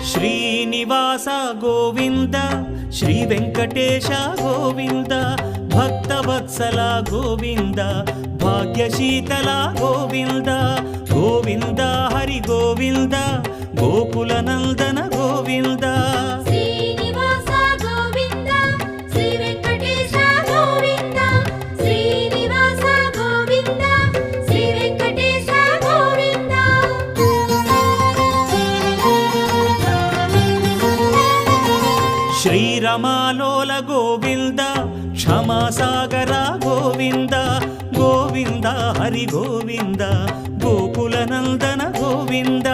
Srinivasa Govinda Shri Venkatesha Govinda Bhaktavatsala Govinda భాగ్యశీతల Govinda Govinda Hari Govinda Gokula Nandana Govinda Srinivasa Govinda Shri Venkatesha Govinda Srinivasa Govinda Shri Venkatesha Govinda శ్రీరమాలోల Govinda క్షమాసాగర Govinda Govinda Hari Govinda Gokula Nandana Govinda